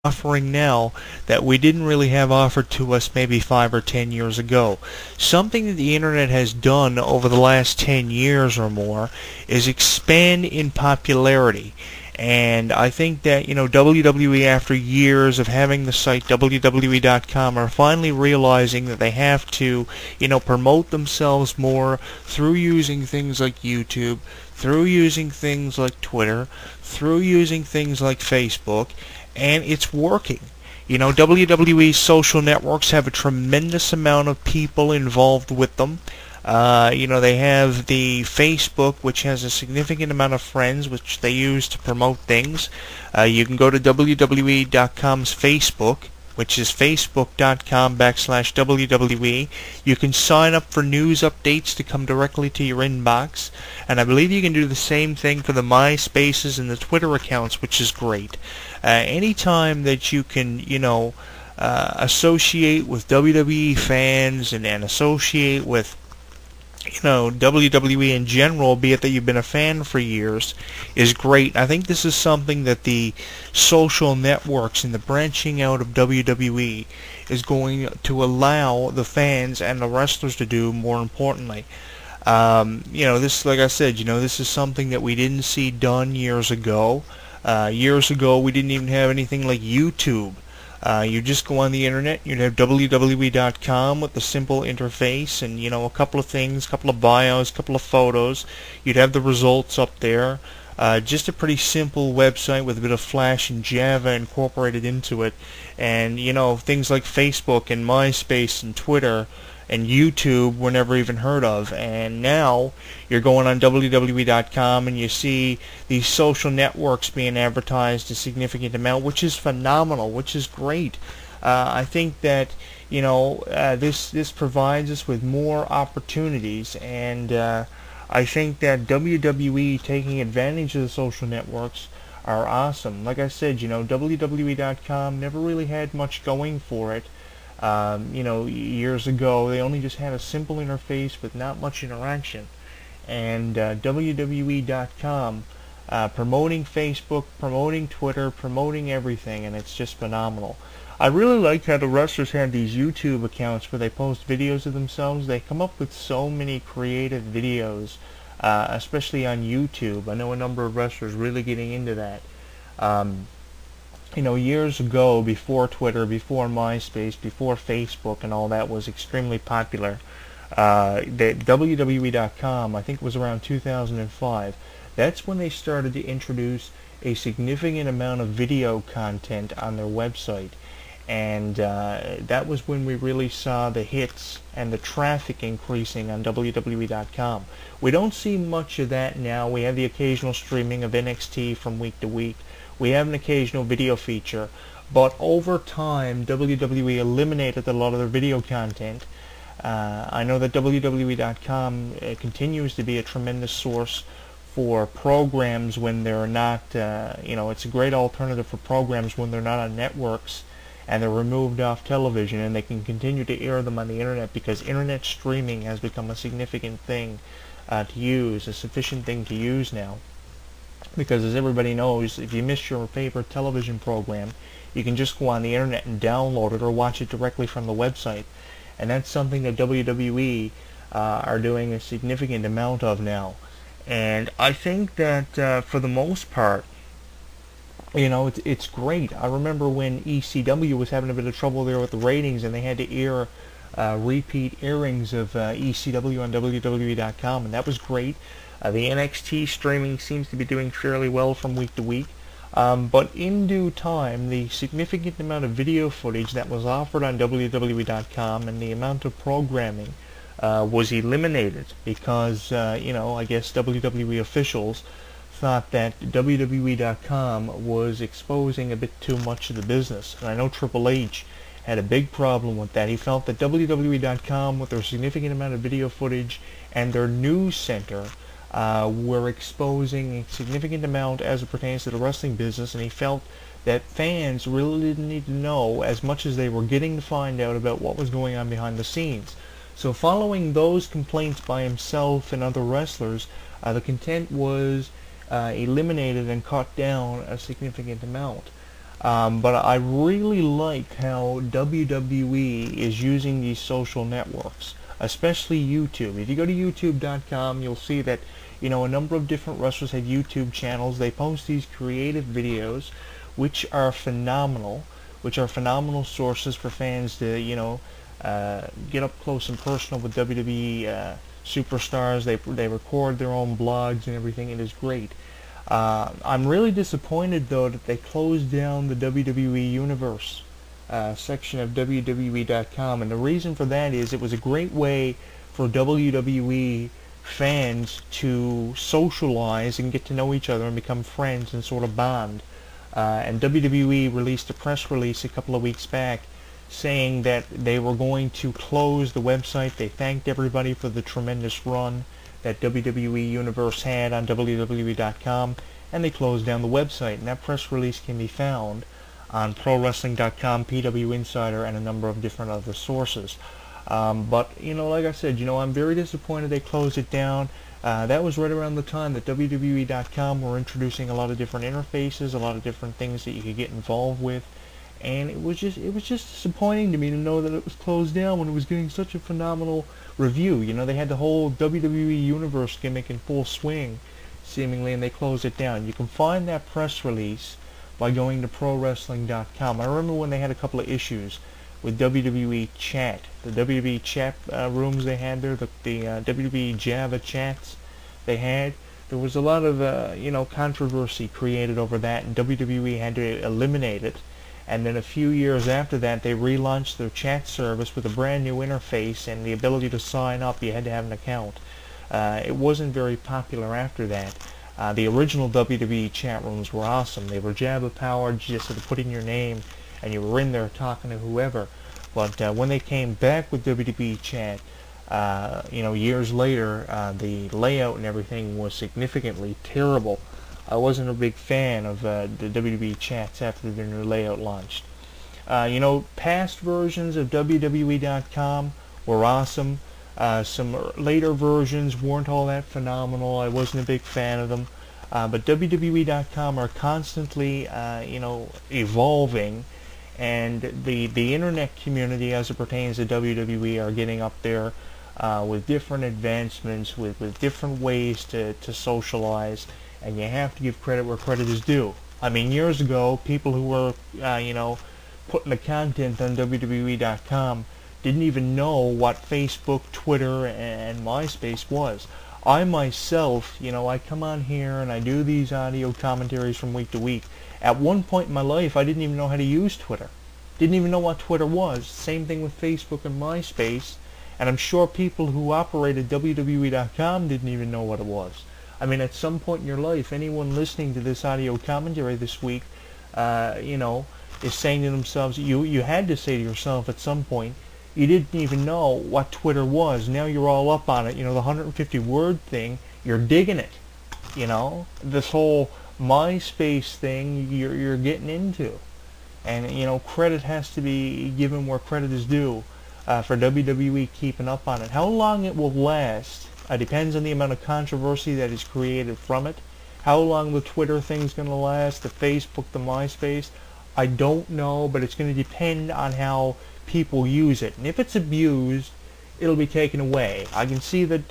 offering now that we didn't really have offered to us maybe 5 or 10 years ago. Something that the internet has done over the last 10 years or more is expand in popularity. And I think that, WWE, after years of having the site WWE.com, are finally realizing that they have to, promote themselves more through using things like YouTube, through using things like Twitter, through using things like Facebook, and it's working. WWE's social networks have a tremendous amount of people involved with them. They have the Facebook, which has a significant amount of friends, which they use to promote things. You can go to WWE.com's Facebook, which is facebook.com/WWE. You can sign up for news updates to come directly to your inbox. And I believe you can do the same thing for the MySpaces and the Twitter accounts, which is great. Anytime that you can, associate with WWE fans and associate with WWE in general, be it that you've been a fan for years, is great. I think this is something that the social networks and the branching out of WWE is going to allow the fans and the wrestlers to do, more importantly. This, like I said, this is something that we didn't see done years ago. Years ago, we didn't even have anything like YouTube. You just go on the internet, you'd have www.com with the simple interface and, a couple of things, a couple of bios, a couple of photos. You'd have the results up there. Just a pretty simple website with a bit of Flash and Java incorporated into it. And, things like Facebook and MySpace and Twitter and YouTube were never even heard of. And now you're going on www.com and you see these social networks being advertised a significant amount, which is phenomenal, which is great. I think that this provides us with more opportunities, and I think that WWE taking advantage of the social networks are awesome. Like I said, www.com never really had much going for it. Years ago, they only just had a simple interface with not much interaction. And WWE.com, promoting Facebook, promoting Twitter, promoting everything, and it's just phenomenal. I really like how the wrestlers have these YouTube accounts where they post videos of themselves. They come up with so many creative videos, especially on YouTube. I know a number of wrestlers really getting into that. Years ago, before Twitter, before MySpace, before Facebook and all that was extremely popular, the WWE.com, I think it was around 2005, that's when they started to introduce a significant amount of video content on their website. And that was when we really saw the hits and the traffic increasing on WWE.com. We don't see much of that now. We have the occasional streaming of NXT from week to week. We have an occasional video feature, but over time, WWE eliminated a lot of their video content. I know that WWE.com continues to be a tremendous source for programs when they're not, it's a great alternative for programs when they're not on networks and they're removed off television, and they can continue to air them on the internet because internet streaming has become a significant thing to use, a sufficient thing to use now. Because as everybody knows, if you miss your favorite television program, you can just go on the internet and download it or watch it directly from the website. And that's something that WWE are doing a significant amount of now. And I think that for the most part, it's great. I remember when ECW was having a bit of trouble there with the ratings, and they had to air repeat airings of ECW on WWE.com, and that was great. The NXT streaming seems to be doing fairly well from week to week. But in due time, the significant amount of video footage that was offered on WWE.com and the amount of programming was eliminated because, I guess WWE officials thought that WWE.com was exposing a bit too much of the business. And I know Triple H had a big problem with that. He felt that WWE.com, with their significant amount of video footage and their news center, were exposing a significant amount as it pertains to the wrestling business, and he felt that fans really didn't need to know as much as they were getting to find out about what was going on behind the scenes. So following those complaints by himself and other wrestlers, the content was eliminated and cut down a significant amount. But I really like how WWE is using these social networks, especially YouTube. If you go to YouTube.com, you'll see that, a number of different wrestlers have YouTube channels. They post these creative videos, which are phenomenal, sources for fans to, get up close and personal with WWE superstars. They record their own blogs and everything. It is great. I'm really disappointed, though, that they closed down the WWE Universe section of WWE.com, and the reason for that is it was a great way for WWE fans to socialize and get to know each other and become friends and sort of bond. And WWE released a press release a couple of weeks back saying that they were going to close the website. They thanked everybody for the tremendous run that WWE Universe had on WWE.com, and they closed down the website. And that press release can be found on ProWrestling.com, PW Insider, and a number of different other sources. But, like I said, I'm very disappointed they closed it down. That was right around the time that WWE.com were introducing a lot of different interfaces, a lot of different things that you could get involved with. And it was just disappointing to me to know that it was closed down when it was getting such a phenomenal review. They had the whole WWE Universe gimmick in full swing, seemingly, and they closed it down. You can find that press release by going to ProWrestling.com. I remember when they had a couple of issues with WWE Chat, the WWE Chat rooms they had there, the WWE Java chats they had. There was a lot of controversy created over that, and WWE had to eliminate it. And then a few years after that, they relaunched their chat service with a brand new interface and the ability to sign up. You had to have an account. It wasn't very popular after that. The original WWE chat rooms were awesome. They were Java powered. You just had to put in your name and you were in there talking to whoever. But when they came back with WWE chat, years later, the layout and everything was significantly terrible. I wasn't a big fan of the WWE chats after their new layout launched. Past versions of WWE.com were awesome. Some later versions weren't all that phenomenal. I wasn't a big fan of them. But WWE.com are constantly, evolving, and the internet community, as it pertains to WWE, are getting up there with different advancements, with different ways to socialize. And you have to give credit where credit is due. I mean, years ago, people who were, putting the content on WWE.com didn't even know what Facebook, Twitter, and MySpace was. I myself, I come on here and I do these audio commentaries from week to week. At one point in my life, I didn't even know how to use Twitter. Didn't even know what Twitter was. Same thing with Facebook and MySpace. And I'm sure people who operated WWE.com didn't even know what it was. I mean, at some point in your life, anyone listening to this audio commentary this week, is saying to themselves, you had to say to yourself at some point, you didn't even know what Twitter was. Now you're all up on it. The 150-word thing, you're digging it. This whole MySpace thing, you're getting into. And, credit has to be given where credit is due for WWE keeping up on it. How long it will last depends on the amount of controversy that is created from it. How long the Twitter thing's going to last, the Facebook, the MySpace, I don't know, but it's going to depend on how people use it. And if it's abused, it'll be taken away. I can see that,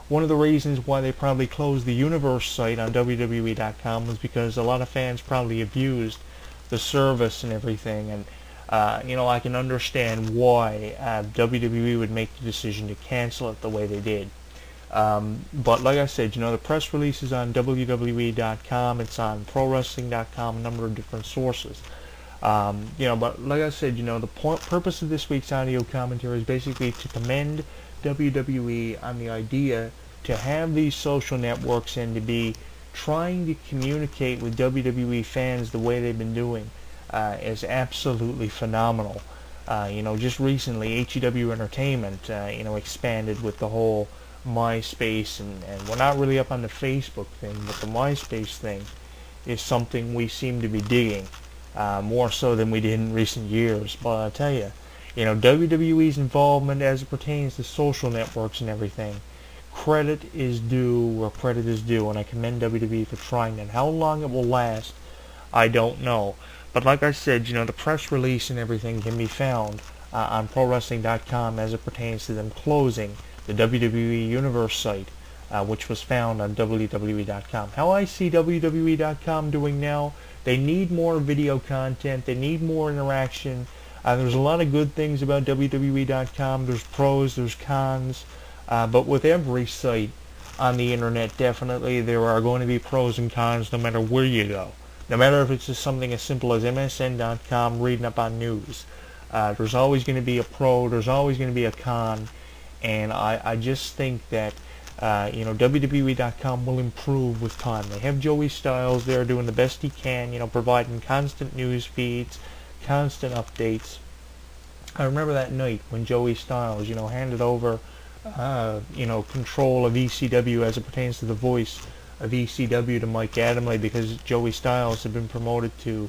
one of the reasons why they probably closed the Universe site on WWE.com was because a lot of fans probably abused the service and everything. And, I can understand why WWE would make the decision to cancel it the way they did. But like I said, the press release is on WWE.com, it's on ProWrestling.com, a number of different sources. But like I said, the purpose of this week's audio commentary is basically to commend WWE on the idea to have these social networks and to be trying to communicate with WWE fans the way they've been doing is absolutely phenomenal. Just recently, HEW Entertainment, expanded with the whole MySpace, and we're not really up on the Facebook thing, but the MySpace thing is something we seem to be digging more so than we did in recent years. But I tell you, WWE's involvement as it pertains to social networks and everything, credit is due where credit is due, and I commend WWE for trying that. How long it will last, I don't know. But like I said, the press release and everything can be found on ProWrestling.com as it pertains to them closing the WWE Universe site, which was found on WWE.com. How I see WWE.com doing now, they need more video content, they need more interaction. There's a lot of good things about WWE.com. There's pros, there's cons, but with every site on the internet, definitely there are going to be pros and cons no matter where you go. No matter if it's just something as simple as MSN.com reading up on news. There's always going to be a pro, there's always going to be a con, and I just think that WWE.com will improve with time. They have Joey Styles there doing the best he can, providing constant news feeds, constant updates. I remember that night when Joey Styles, handed over, control of ECW as it pertains to the voice of ECW to Mike Adamle, because Joey Styles had been promoted to,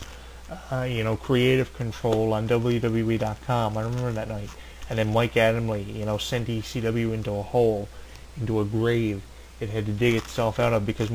creative control on WWE.com. I remember that night. And then Mike Adamle, sent ECW into a hole, into a grave it had to dig itself out of, because